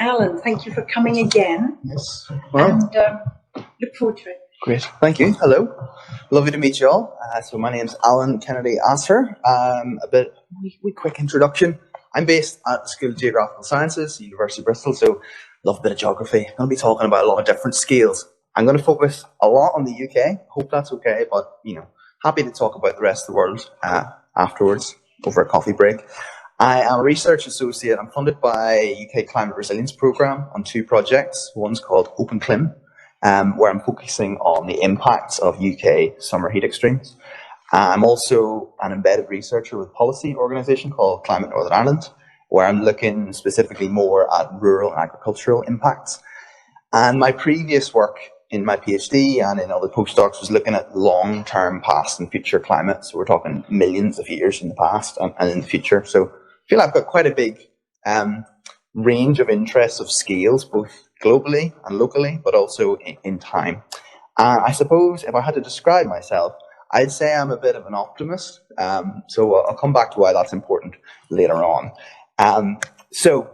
Alan, thank you for coming again. Yes. Well, and look forward to it. Great. Thank you. Hello. Lovely to meet you all. So my name's Alan Kennedy Asser. A quick introduction. I'm based at the School of Geographical Sciences, University of Bristol, so love a bit of geography. I'm going to be talking about a lot of different scales. I'm going to focus a lot on the UK. Hope that's okay, but happy to talk about the rest of the world afterwards over a coffee break. I am a research associate. I'm funded by UK Climate Resilience Programme on two projects. One's called OpenClim, where I'm focusing on the impacts of UK summer heat extremes. I'm also an embedded researcher with a policy organisation called Climate Northern Ireland, where I'm looking specifically more at rural and agricultural impacts. And my previous work in my PhD and in other postdocs was looking at long-term past and future climate. So we're talking millions of years in the past and in the future. So I feel I've got quite a big range of interests of scales, both globally and locally, but also in time. I suppose if I had to describe myself, I'd say I'm a bit of an optimist. So I'll come back to why that's important later on. So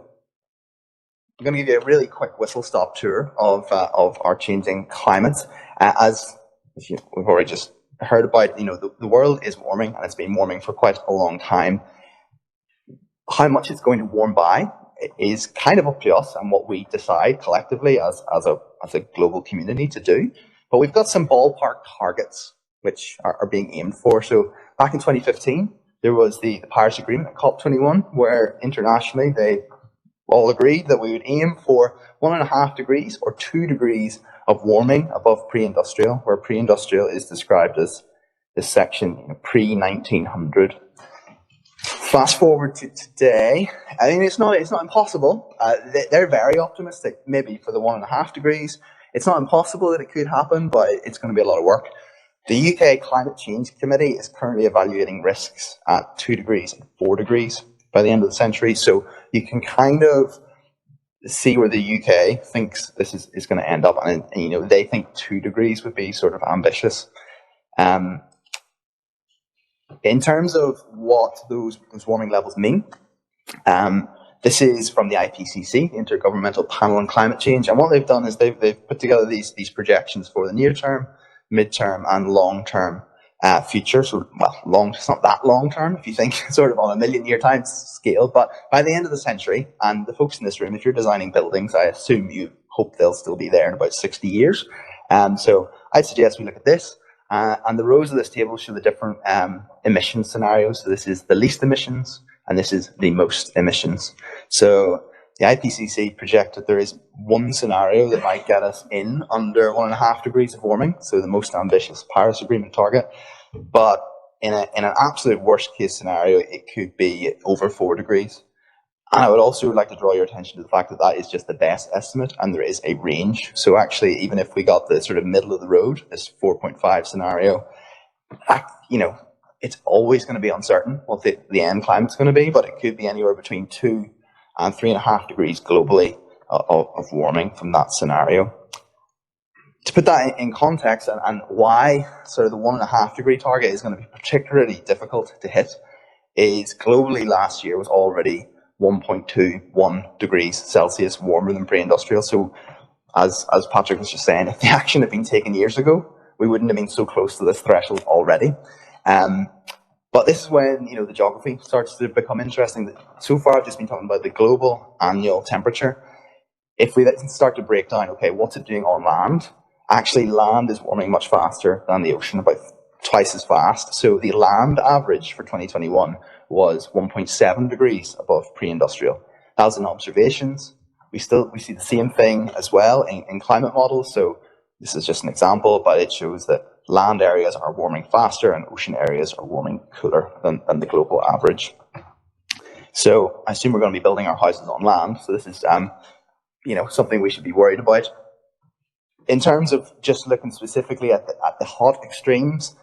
I'm going to give you a really quick whistle-stop tour of our changing climate. As we've already just heard about, the world is warming, and it's been warming for quite a long time. How much it's going to warm by is kind of up to us and what we decide collectively as a global community to do. But we've got some ballpark targets which are being aimed for. So back in 2015, there was the Paris Agreement at COP21, where internationally they all agreed that we would aim for 1.5 degrees or 2 degrees of warming above pre-industrial, where pre-industrial is described as this section pre-1900. Fast forward to today. I mean, it's not impossible. They're very optimistic, maybe for the 1.5 degrees. It's not impossible that it could happen, but it's going to be a lot of work. The UK Climate Change Committee is currently evaluating risks at 2 degrees and 4 degrees by the end of the century. So you can kind of see where the UK thinks this is going to end up. And they think 2 degrees would be sort of ambitious. In terms of what those warming levels mean, this is from the IPCC, the Intergovernmental Panel on Climate Change. And what they've done is they've put together these projections for the near term, mid-term and long-term future. So, it's not that long-term if you think sort of on a million-year time scale, but by the end of the century, and the folks in this room, if you're designing buildings, I assume you hope they'll still be there in about 60 years. So I'd suggest we look at this. And the rows of this table show the different emission scenarios. So this is the least emissions, and this is the most emissions. So the IPCC projected there is one scenario that might get us in under 1.5 degrees of warming, so the most ambitious Paris Agreement target. But in an absolute worst case scenario, it could be over 4 degrees. And I would also like to draw your attention to the fact that that is just the best estimate, and there is a range. So actually, even if we got the sort of middle of the road, this 4.5 scenario, it's always going to be uncertain what the end climate's going to be, but it could be anywhere between 2 and 3.5 degrees globally of warming from that scenario. To put that in context and why sort of the 1.5 degree target is going to be particularly difficult to hit is globally last year was already 1.21 degrees Celsius warmer than pre-industrial. So as Patrick was just saying, if the action had been taken years ago, we wouldn't have been so close to this threshold already. But this is when the geography starts to become interesting. So far I've just been talking about the global annual temperature. If we then start to break down, okay, what's it doing on land? Actually, land is warming much faster than the ocean, about twice as fast. So the land average for 2021 was 1.7 degrees above pre-industrial. That was in observations. We see the same thing as well in climate models. So this is just an example, but it shows that land areas are warming faster and ocean areas are warming cooler than the global average. So I assume we're going to be building our houses on land. So this is something we should be worried about. In terms of just looking specifically at the hot extremes,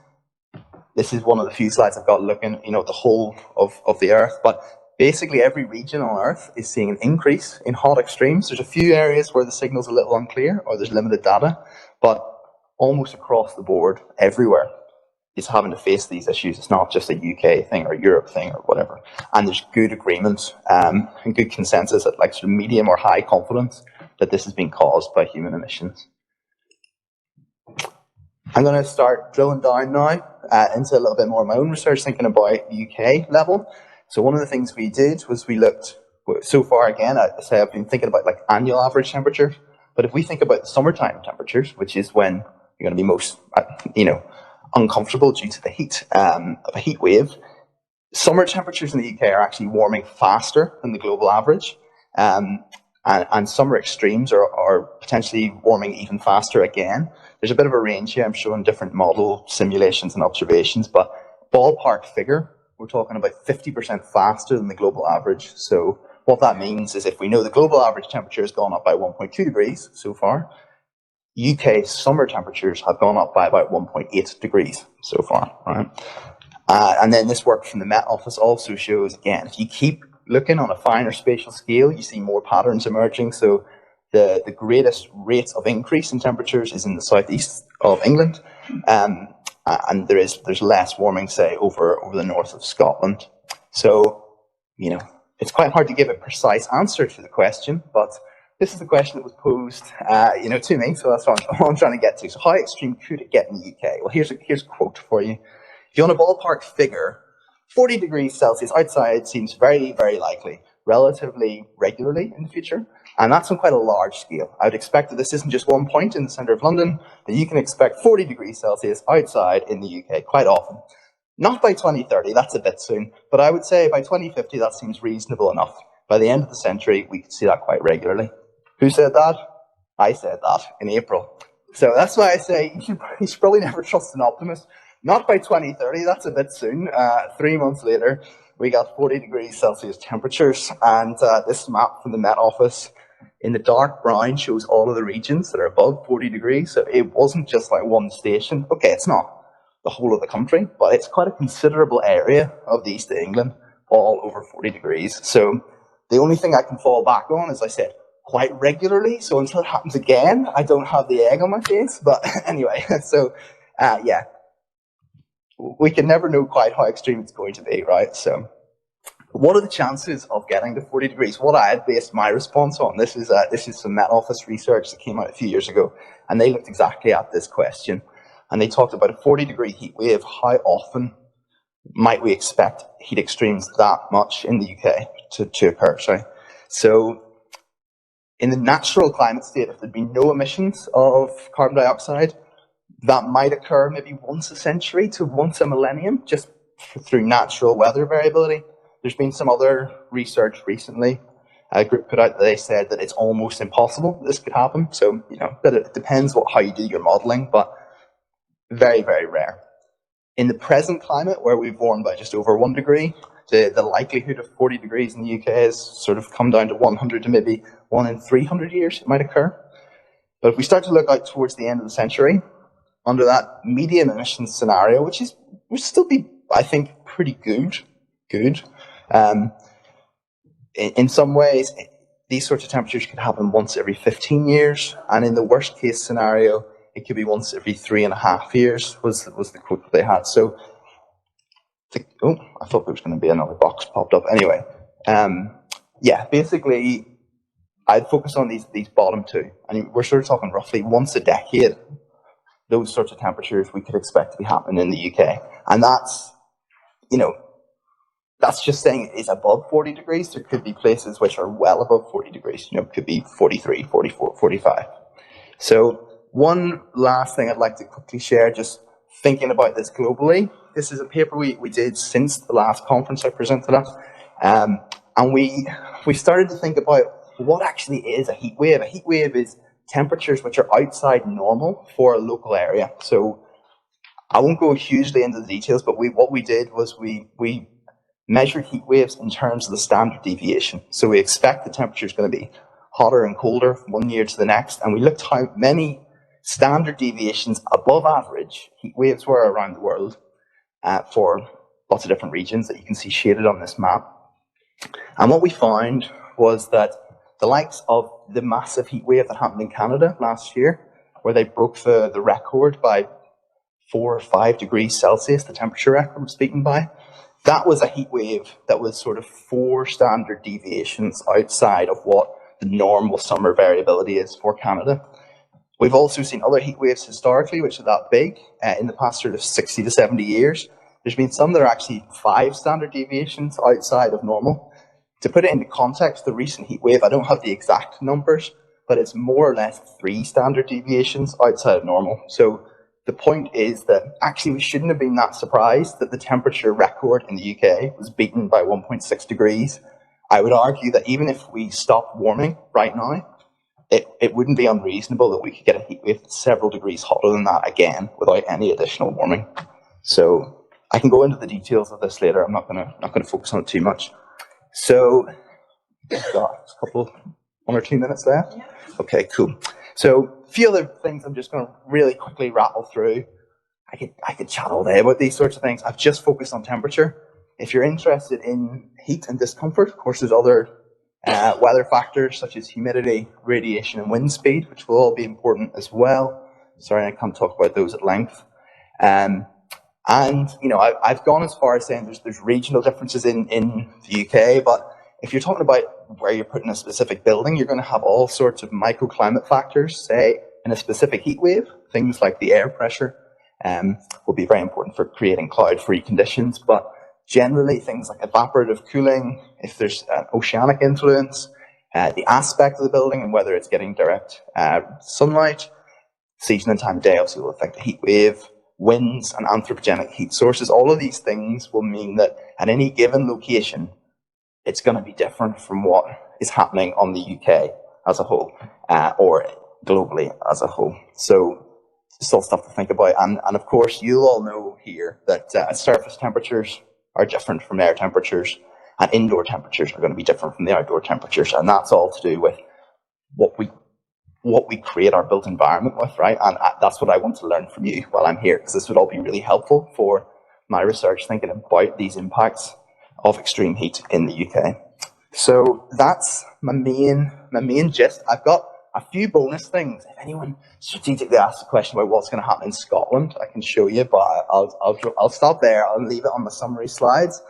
this is one of the few slides I've got looking, the whole of the Earth. But basically every region on Earth is seeing an increase in hot extremes. There's a few areas where the signal's a little unclear or there's limited data, but almost across the board, everywhere, is having to face these issues. It's not just a UK thing or a Europe thing or whatever. And there's good agreement and good consensus at like sort of medium or high confidence that this has been caused by human emissions. I'm going to start drilling down now into a little bit more of my own research, thinking about UK level. So one of the things we did was we looked, so far again, I've been thinking about like annual average temperatures, but if we think about the summertime temperatures, which is when you're going to be most, uncomfortable due to the heat of a heat wave, summer temperatures in the UK are actually warming faster than the global average. And summer extremes are potentially warming even faster again. There's a bit of a range here. I'm showing different model simulations and observations, but ballpark figure, we're talking about 50% faster than the global average. So what that means is if we know the global average temperature has gone up by 1.2 degrees so far, UK summer temperatures have gone up by about 1.8 degrees so far, right? And then this work from the Met Office also shows, again, if you keep looking on a finer spatial scale, you see more patterns emerging. So the greatest rate of increase in temperatures is in the southeast of England, and there's less warming, say, over the north of Scotland. So, it's quite hard to give a precise answer to the question, but this is the question that was posed, to me, so that's what I'm trying to get to. So how extreme could it get in the UK? Well, here's a quote for you. If you want a ballpark figure, 40 degrees Celsius outside seems very, very likely, relatively regularly in the future, and that's on quite a large scale. I would expect that this isn't just one point in the centre of London, that you can expect 40 degrees Celsius outside in the UK quite often. Not by 2030, that's a bit soon, but I would say by 2050 that seems reasonable enough. By the end of the century, we could see that quite regularly. Who said that? I said that in April. So that's why I say you should probably never trust an optimist. Not by 2030, that's a bit soon. 3 months later, we got 40 degrees Celsius temperatures, and this map from the Met Office in the dark brown shows all of the regions that are above 40 degrees. So it wasn't just like one station. Okay, it's not the whole of the country, but it's quite a considerable area of the east of England, all over 40 degrees. So the only thing I can fall back on, as I said, quite regularly. So until it happens again, I don't have the egg on my face. But anyway, so yeah, we can never know quite how extreme it's going to be, right? So what are the chances of getting to 40 degrees? What I had based my response on, this is some Met Office research that came out a few years ago, and they looked exactly at this question. And they talked about a 40-degree heat wave. How often might we expect heat extremes that much in the UK to occur? Sorry. So in the natural climate state, if there'd been no emissions of carbon dioxide, that might occur maybe once a century to once a millennium, just through natural weather variability. There's been some other research recently. A group put out that they said that it's almost impossible this could happen. So, that it depends how you do your modelling, but very, very rare. In the present climate, where we've warmed by just over 1 degree, the likelihood of 40 degrees in the UK has sort of come down to 100 to maybe 1 in 300 years it might occur. But if we start to look out towards the end of the century, under that medium emissions scenario, which would still be, I think, pretty good. In some ways, these sorts of temperatures could happen once every 15 years, and in the worst case scenario, it could be once every 3.5 years, was the quote that they had. So, I thought there was going to be another box popped up. Anyway, yeah, basically, I'd focus on these bottom two, and we're sort of talking roughly once a decade. Those sorts of temperatures we could expect to be happening in the UK, and that's just saying it is above 40 degrees. There could be places which are well above 40 degrees. Could be 43, 44, 45. So one last thing I'd like to quickly share, just thinking about this globally. This is a paper we did since the last conference I presented at. And we started to think about what actually is a heat wave. A heat wave is temperatures which are outside normal for a local area. So I won't go hugely into the details, but what we did was we measured heat waves in terms of the standard deviation. So we expect the temperature is going to be hotter and colder from one year to the next, and we looked how many standard deviations above average heat waves were around the world for lots of different regions that you can see shaded on this map. And what we found was that the likes of the massive heat wave that happened in Canada last year, where they broke the record by 4 or 5 degrees Celsius, the temperature record was beaten by. That was a heat wave that was sort of 4 standard deviations outside of what the normal summer variability is for Canada. We've also seen other heat waves historically, which are that big, in the past sort of 60 to 70 years. There's been some that are actually 5 standard deviations outside of normal. To put it into context, the recent heat wave, I don't have the exact numbers, but it's more or less 3 standard deviations outside of normal. So the point is that actually we shouldn't have been that surprised that the temperature record in the UK was beaten by 1.6 degrees. I would argue that even if we stopped warming right now, it wouldn't be unreasonable that we could get a heat wave that's several degrees hotter than that again without any additional warming. So I can go into the details of this later. I'm not gonna focus on it too much. So I've got a couple, 1 or 2 minutes left. Okay, cool. So a few other things I'm just going to really quickly rattle through. I could chat all day about these sorts of things. I've just focused on temperature. If you're interested in heat and discomfort, of course, there's other weather factors such as humidity, radiation, and wind speed, which will all be important as well. Sorry, I can't talk about those at length. And you know, I've gone as far as saying there's regional differences in the UK, but if you're talking about where you're putting a specific building, you're going to have all sorts of microclimate factors, say, in a specific heat wave. Things like the air pressure will be very important for creating cloud-free conditions, but generally things like evaporative cooling, if there's an oceanic influence, the aspect of the building and whether it's getting direct sunlight, season and time of day obviously will affect the heat wave, winds and anthropogenic heat sources. All of these things will mean that at any given location, it's going to be different from what is happening on the UK as a whole, or globally as a whole. So still stuff to think about. And of course, you all know here that surface temperatures are different from air temperatures, and indoor temperatures are going to be different from the outdoor temperatures. And that's all to do with what we create our built environment with, right? And that's what I want to learn from you while I'm here, because this would all be really helpful for my research, thinking about these impacts of extreme heat in the UK. So that's my main gist. I've got a few bonus things. If anyone strategically asks a question about what's going to happen in Scotland, I can show you, but I'll stop there. I'll leave it on the summary slides.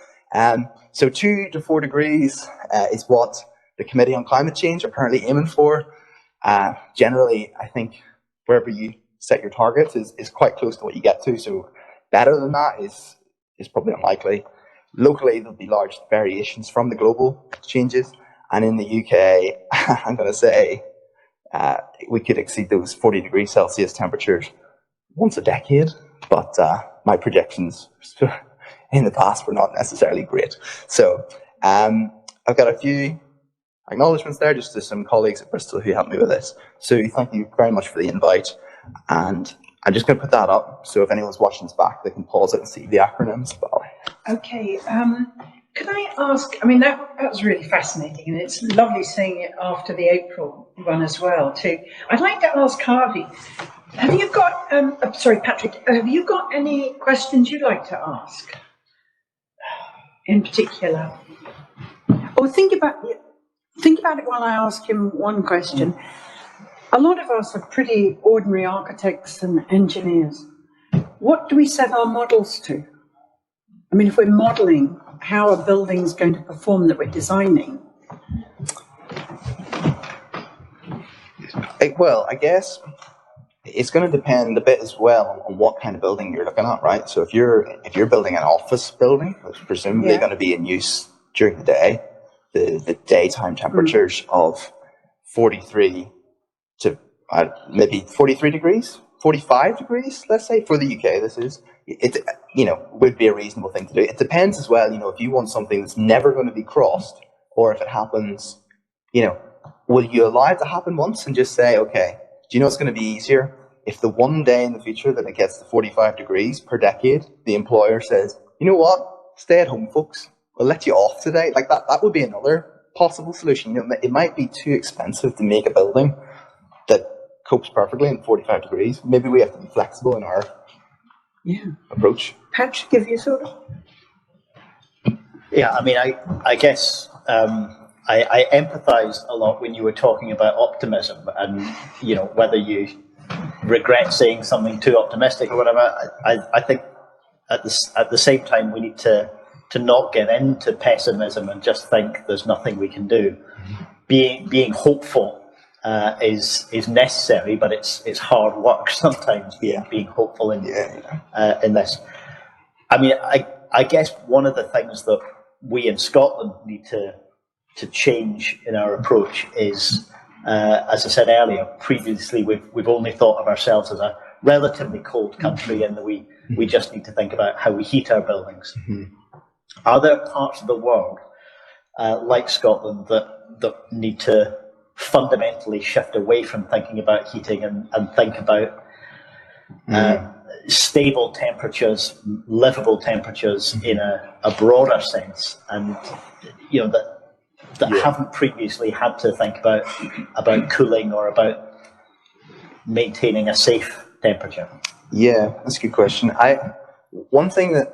So 2 to 4 degrees is what the Committee on Climate Change are currently aiming for. Generally, I think wherever you set your targets is quite close to what you get to. So better than that is probably unlikely. Locally, there'll be large variations from the global changes. And in the UK, I'm going to say we could exceed those 40 degrees Celsius temperatures once a decade. But my projections in the past were not necessarily great. So I've got a few acknowledgements there, just to some colleagues at Bristol who helped me with this. So thank you very much for the invite. And I'm just going to put that up, so if anyone's watching this back, they can pause it and see the acronyms. Okay, can I ask, I mean, that was really fascinating, and it's lovely seeing it after the April one as well, too. I'd like to ask Harvey, have you got, sorry, Patrick, have you got any questions you'd like to ask in particular? Or think about it while I ask him one question. A lot of us are pretty ordinary architects and engineers. What do we set our models to? I mean, if we're modeling how a building's going to perform that we're designing. Well, I guess it's going to depend a bit as well on what kind of building you're looking at, right? So if you're building an office building, which is presumably going to be in use during the day, the daytime temperatures of 43 to maybe 43 degrees, 45 degrees, let's say, for the UK, it would be a reasonable thing to do. It depends as well, if you want something that's never going to be crossed, or if it happens, will you allow it to happen once and just say, okay, do you know it's going to be easier if the one day in the future that it gets to 45 degrees per decade, the employer says, you know what, stay at home, folks, we'll let you off today. Like that would be another possible solution. It might be too expensive to make a building that copes perfectly in 45 degrees. Maybe we have to be flexible in our approach. Patrick, give you sort of? Yeah, I mean, I guess I empathise a lot when you were talking about optimism and, whether you regret saying something too optimistic or whatever. I think at the same time we need to not give in to pessimism and just think there's nothing we can do. Being hopeful is necessary, but it's hard work sometimes. Being hopeful in this. I mean, I guess one of the things that we in Scotland need to change in our approach is, as I said earlier, previously we've only thought of ourselves as a relatively cold country, and that we just need to think about how we heat our buildings. Are there parts of the world like Scotland that need to fundamentally shift away from thinking about heating and think about stable temperatures, livable temperatures in a broader sense, and that haven't previously had to think about cooling or about maintaining a safe temperature? Yeah, that's a good question. One thing that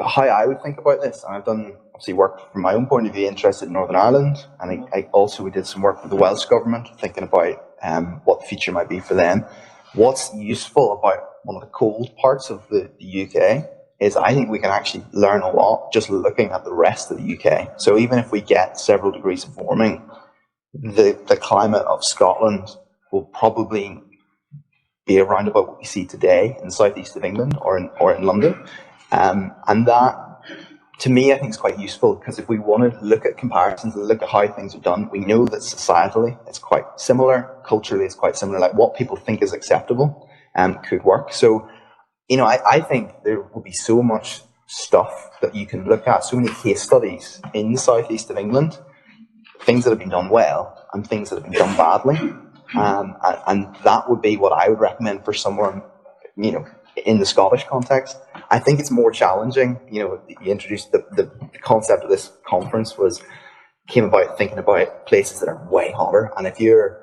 how I would think about this, and I've done obviously work from my own point of view, interested in Northern Ireland, and we did some work with the Welsh government, thinking about what the future might be for them. What's useful about one of the cold parts of the UK is I think we can actually learn a lot just looking at the rest of the UK. So even if we get several degrees of warming, the climate of Scotland will probably be around about what we see today in the southeast of England or in London. And that, to me, I think is quite useful, because if we wanted to look at comparisons and look at how things are done, we know that societally it's quite similar, culturally it's quite similar, like what people think is acceptable could work. So, I think there will be so much stuff that you can look at, so many case studies in the southeast of England, things that have been done well and things that have been done badly. And that would be what I would recommend for someone, in the Scottish context. I think it's more challenging. You introduced the concept of this conference came about thinking about places that are way hotter. And if you're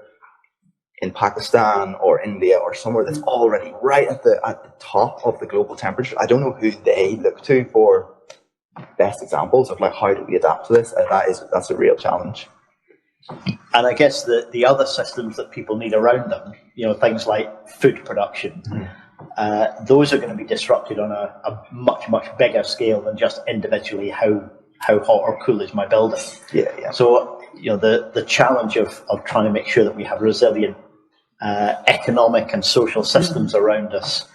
in Pakistan or India or somewhere that's already right at the top of the global temperature, I don't know who they look to for best examples of like how do we adapt to this. That's a real challenge. And I guess the other systems that people need around them, things like food production, those are going to be disrupted on a much, much bigger scale than just individually how hot or cool is my building. Yeah. So, the challenge of trying to make sure that we have resilient economic and social systems around us,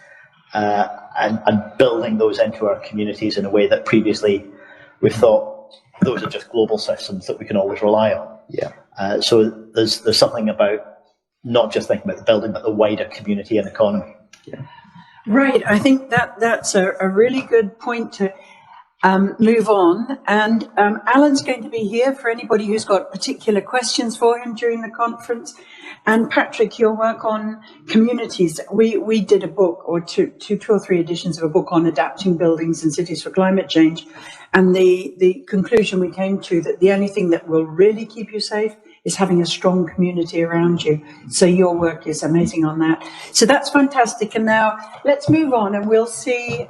and building those into our communities in a way that previously we've thought those are just global systems that we can always rely on. Yeah. So there's something about not just thinking about the building, but the wider community and economy. Yeah. Right. I think that's a really good point to move on. And Alan's going to be here for anybody who's got particular questions for him during the conference. And Patrick, your work on communities. We did a book, or two or three editions of a book on adapting buildings and cities for climate change. And the conclusion we came to that the only thing that will really keep you safe is having a strong community around you. So your work is amazing on that. So that's fantastic. And now let's move on and we'll see.